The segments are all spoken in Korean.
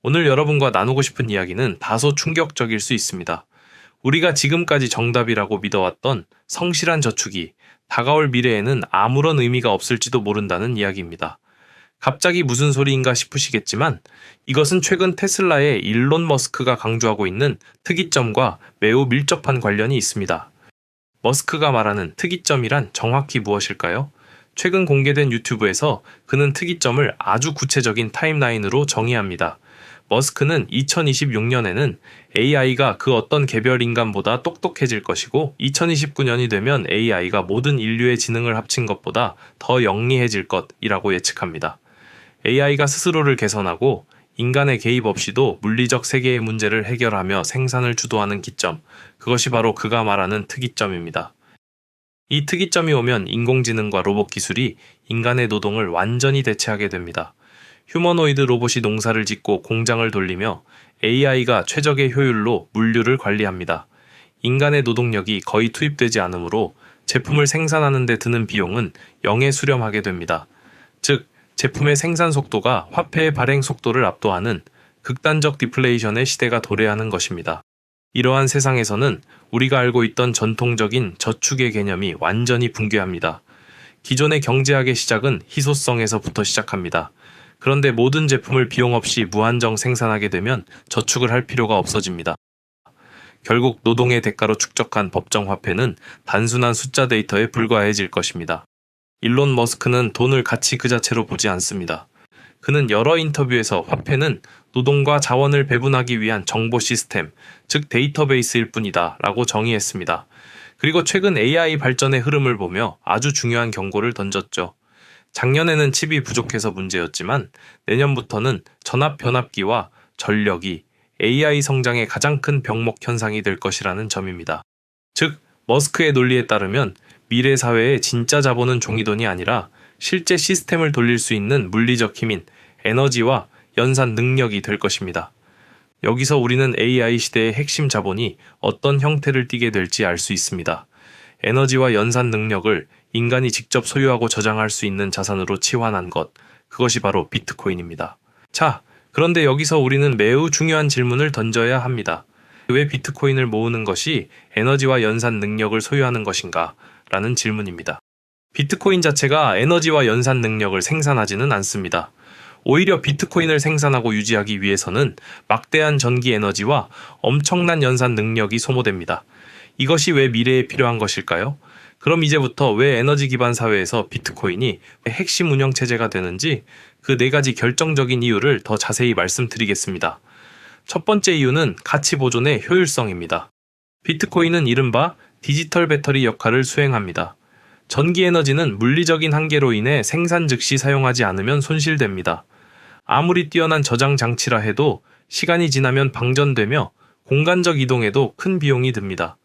오늘 여러분과 나누고 싶은 이야기는 다소 충격적일 수 있습니다. 우리가 지금까지 정답이라고 믿어왔던 성실한 저축이 다가올 미래에는 아무런 의미가 없을지도 모른다는 이야기입니다. 갑자기 무슨 소리인가 싶으시겠지만 이것은 최근 테슬라의 일론 머스크가 강조하고 있는 특이점과 매우 밀접한 관련이 있습니다. 머스크가 말하는 특이점이란 정확히 무엇일까요? 최근 공개된 유튜브에서 그는 특이점을 아주 구체적인 타임라인으로 정의합니다. 머스크는 2026년에는 AI가 그 어떤 개별 인간보다 똑똑해질 것이고 2029년이 되면 AI가 모든 인류의 지능을 합친 것보다 더 영리해질 것이라고 예측합니다. AI가 스스로를 개선하고 인간의 개입 없이도 물리적 세계의 문제를 해결하며 생산을 주도하는 기점, 그것이 바로 그가 말하는 특이점입니다. 이 특이점이 오면 인공지능과 로봇 기술이 인간의 노동을 완전히 대체하게 됩니다. 휴머노이드 로봇이 농사를 짓고 공장을 돌리며 AI가 최적의 효율로 물류를 관리합니다. 인간의 노동력이 거의 투입되지 않으므로 제품을 생산하는 데 드는 비용은 0에 수렴하게 됩니다. 즉, 제품의 생산 속도가 화폐의 발행 속도를 압도하는 극단적 디플레이션의 시대가 도래하는 것입니다. 이러한 세상에서는 우리가 알고 있던 전통적인 저축의 개념이 완전히 붕괴합니다. 기존의 경제학의 시작은 희소성에서부터 시작합니다. 그런데 모든 제품을 비용 없이 무한정 생산하게 되면 저축을 할 필요가 없어집니다. 결국 노동의 대가로 축적한 법정 화폐는 단순한 숫자 데이터에 불과해질 것입니다. 일론 머스크는 돈을 가치 그 자체로 보지 않습니다. 그는 여러 인터뷰에서 화폐는 노동과 자원을 배분하기 위한 정보 시스템, 즉 데이터베이스일 뿐이다 라고 정의했습니다. 그리고 최근 AI 발전의 흐름을 보며 아주 중요한 경고를 던졌죠. 작년에는 칩이 부족해서 문제였지만 내년부터는 전압 변압기와 전력이 AI 성장의 가장 큰 병목 현상이 될 것이라는 점입니다. 즉, 머스크의 논리에 따르면 미래 사회의 진짜 자본은 종이돈이 아니라 실제 시스템을 돌릴 수 있는 물리적 힘인 에너지와 연산 능력이 될 것입니다. 여기서 우리는 AI 시대의 핵심 자본이 어떤 형태를 띠게 될지 알 수 있습니다. 에너지와 연산 능력을 인간이 직접 소유하고 저장할 수 있는 자산으로 치환한 것, 그것이 바로 비트코인입니다. 자, 그런데 여기서 우리는 매우 중요한 질문을 던져야 합니다. 왜 비트코인을 모으는 것이 에너지와 연산 능력을 소유하는 것인가? 라는 질문입니다. 비트코인 자체가 에너지와 연산 능력을 생산하지는 않습니다. 오히려 비트코인을 생산하고 유지하기 위해서는 막대한 전기 에너지와 엄청난 연산 능력이 소모됩니다. 이것이 왜 미래에 필요한 것일까요? 그럼 이제부터 왜 에너지 기반 사회에서 비트코인이 핵심 운영 체제가 되는지 그 4가지 결정적인 이유를 더 자세히 말씀드리겠습니다. 첫 번째 이유는 가치 보존의 효율성입니다. 비트코인은 이른바 디지털 배터리 역할을 수행합니다. 전기 에너지는 물리적인 한계로 인해 생산 즉시 사용하지 않으면 손실됩니다. 아무리 뛰어난 저장 장치라 해도 시간이 지나면 방전되며 공간적 이동에도 큰 비용이 듭니다.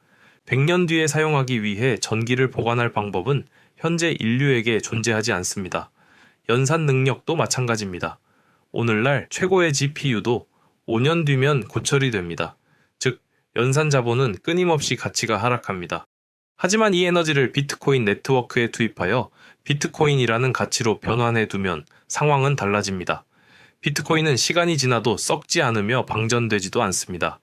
100년 뒤에 사용하기 위해 전기를 보관할 방법은 현재 인류에게 존재하지 않습니다. 연산 능력도 마찬가지입니다. 오늘날 최고의 GPU도 5년 뒤면 고철이 됩니다. 즉, 연산 자본은 끊임없이 가치가 하락합니다. 하지만 이 에너지를 비트코인 네트워크에 투입하여 비트코인이라는 가치로 변환해 두면 상황은 달라집니다. 비트코인은 시간이 지나도 썩지 않으며 방전되지도 않습니다.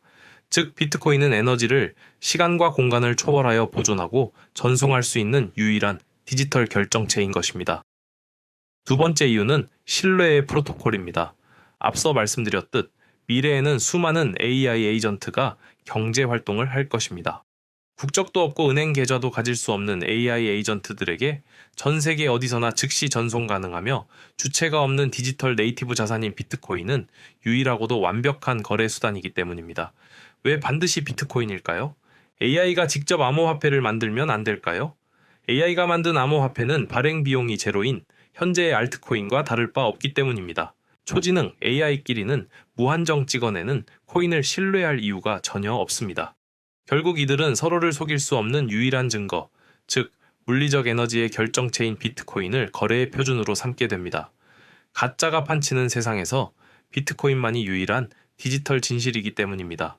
즉, 비트코인은 에너지를 시간과 공간을 초월하여 보존하고 전송할 수 있는 유일한 디지털 결정체인 것입니다. 두 번째 이유는 신뢰의 프로토콜입니다. 앞서 말씀드렸듯 미래에는 수많은 AI 에이전트가 경제 활동을 할 것입니다. 국적도 없고 은행 계좌도 가질 수 없는 AI 에이전트들에게 전 세계 어디서나 즉시 전송 가능하며 주체가 없는 디지털 네이티브 자산인 비트코인은 유일하고도 완벽한 거래 수단이기 때문입니다. 왜 반드시 비트코인일까요? AI가 직접 암호화폐를 만들면 안 될까요? AI가 만든 암호화폐는 발행 비용이 제로인 현재의 알트코인과 다를 바 없기 때문입니다. 초지능 AI끼리는 무한정 찍어내는 코인을 신뢰할 이유가 전혀 없습니다. 결국 이들은 서로를 속일 수 없는 유일한 증거, 즉 물리적 에너지의 결정체인 비트코인을 거래의 표준으로 삼게 됩니다. 가짜가 판치는 세상에서 비트코인만이 유일한 디지털 진실이기 때문입니다.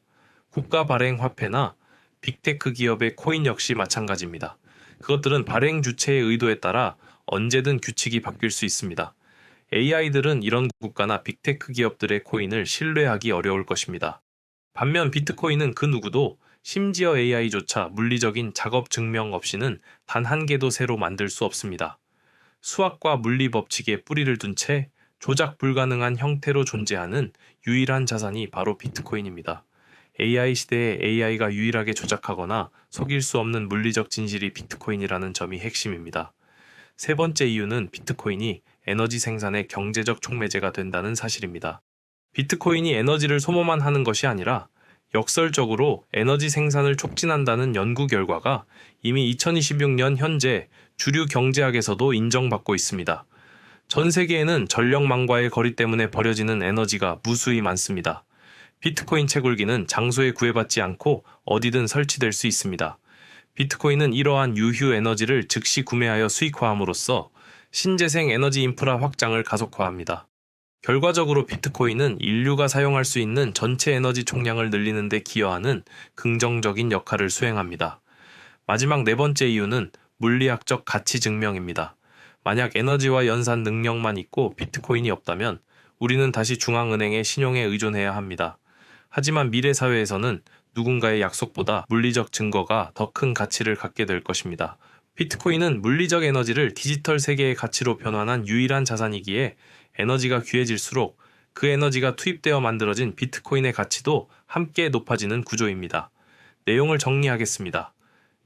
국가 발행 화폐나 빅테크 기업의 코인 역시 마찬가지입니다. 그것들은 발행 주체의 의도에 따라 언제든 규칙이 바뀔 수 있습니다. AI들은 이런 국가나 빅테크 기업들의 코인을 신뢰하기 어려울 것입니다. 반면 비트코인은 그 누구도 심지어 AI조차 물리적인 작업 증명 없이는 단 한 개도 새로 만들 수 없습니다. 수학과 물리 법칙에 뿌리를 둔 채 조작 불가능한 형태로 존재하는 유일한 자산이 바로 비트코인입니다. AI 시대에 AI가 유일하게 조작하거나 속일 수 없는 물리적 진실이 비트코인이라는 점이 핵심입니다. 세 번째 이유는 비트코인이 에너지 생산의 경제적 촉매제가 된다는 사실입니다. 비트코인이 에너지를 소모만 하는 것이 아니라 역설적으로 에너지 생산을 촉진한다는 연구 결과가 이미 2026년 현재 주류 경제학에서도 인정받고 있습니다. 전 세계에는 전력망과의 거리 때문에 버려지는 에너지가 무수히 많습니다. 비트코인 채굴기는 장소에 구애받지 않고 어디든 설치될 수 있습니다. 비트코인은 이러한 유휴 에너지를 즉시 구매하여 수익화함으로써 신재생 에너지 인프라 확장을 가속화합니다. 결과적으로 비트코인은 인류가 사용할 수 있는 전체 에너지 총량을 늘리는 데 기여하는 긍정적인 역할을 수행합니다. 마지막 네 번째 이유는 물리학적 가치 증명입니다. 만약 에너지와 연산 능력만 있고 비트코인이 없다면 우리는 다시 중앙은행의 신용에 의존해야 합니다. 하지만 미래 사회에서는 누군가의 약속보다 물리적 증거가 더 큰 가치를 갖게 될 것입니다. 비트코인은 물리적 에너지를 디지털 세계의 가치로 변환한 유일한 자산이기에 에너지가 귀해질수록 그 에너지가 투입되어 만들어진 비트코인의 가치도 함께 높아지는 구조입니다. 내용을 정리하겠습니다.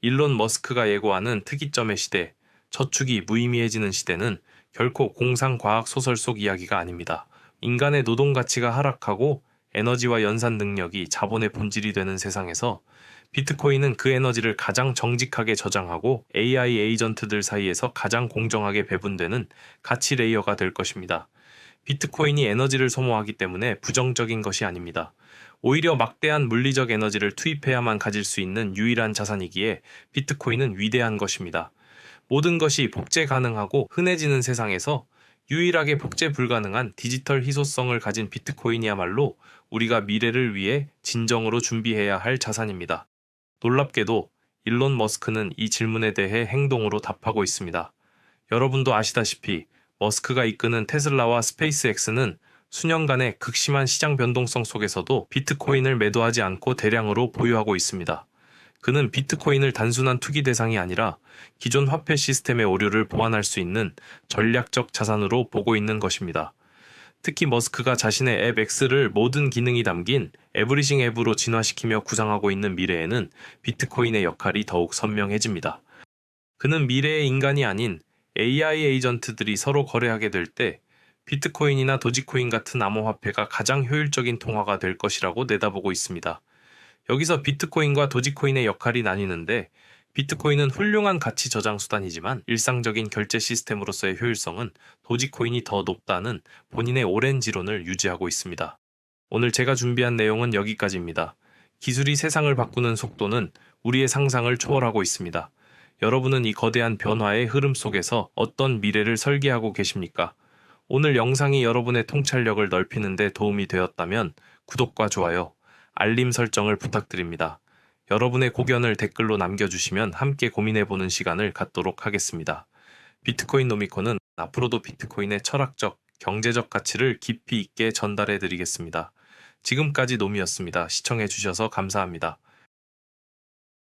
일론 머스크가 예고하는 특이점의 시대, 저축이 무의미해지는 시대는 결코 공상과학 소설 속 이야기가 아닙니다. 인간의 노동 가치가 하락하고 에너지와 연산 능력이 자본의 본질이 되는 세상에서 비트코인은 그 에너지를 가장 정직하게 저장하고 AI 에이전트들 사이에서 가장 공정하게 배분되는 가치 레이어가 될 것입니다. 비트코인이 에너지를 소모하기 때문에 부정적인 것이 아닙니다. 오히려 막대한 물리적 에너지를 투입해야만 가질 수 있는 유일한 자산이기에 비트코인은 위대한 것입니다. 모든 것이 복제 가능하고 흔해지는 세상에서 유일하게 복제 불가능한 디지털 희소성을 가진 비트코인이야말로 우리가 미래를 위해 진정으로 준비해야 할 자산입니다. 놀랍게도 일론 머스크는 이 질문에 대해 행동으로 답하고 있습니다. 여러분도 아시다시피 머스크가 이끄는 테슬라와 스페이스X는 수년간의 극심한 시장 변동성 속에서도 비트코인을 매도하지 않고 대량으로 보유하고 있습니다. 그는 비트코인을 단순한 투기 대상이 아니라 기존 화폐 시스템의 오류를 보완할 수 있는 전략적 자산으로 보고 있는 것입니다. 특히 머스크가 자신의 앱 X를 모든 기능이 담긴 에브리싱 앱으로 진화시키며 구상하고 있는 미래에는 비트코인의 역할이 더욱 선명해집니다. 그는 미래의 인간이 아닌 AI 에이전트들이 서로 거래하게 될 때 비트코인이나 도지코인 같은 암호화폐가 가장 효율적인 통화가 될 것이라고 내다보고 있습니다. 여기서 비트코인과 도지코인의 역할이 나뉘는데 비트코인은 훌륭한 가치 저장 수단이지만 일상적인 결제 시스템으로서의 효율성은 도지코인이 더 높다는 본인의 오랜 지론을 유지하고 있습니다. 오늘 제가 준비한 내용은 여기까지입니다. 기술이 세상을 바꾸는 속도는 우리의 상상을 초월하고 있습니다. 여러분은 이 거대한 변화의 흐름 속에서 어떤 미래를 설계하고 계십니까? 오늘 영상이 여러분의 통찰력을 넓히는 데 도움이 되었다면 구독과 좋아요, 알림 설정을 부탁드립니다. 여러분의 고견을 댓글로 남겨주시면 함께 고민해보는 시간을 갖도록 하겠습니다. 비트코인 노미코는 앞으로도 비트코인의 철학적, 경제적 가치를 깊이 있게 전달해드리겠습니다. 지금까지 노미였습니다. 시청해주셔서 감사합니다.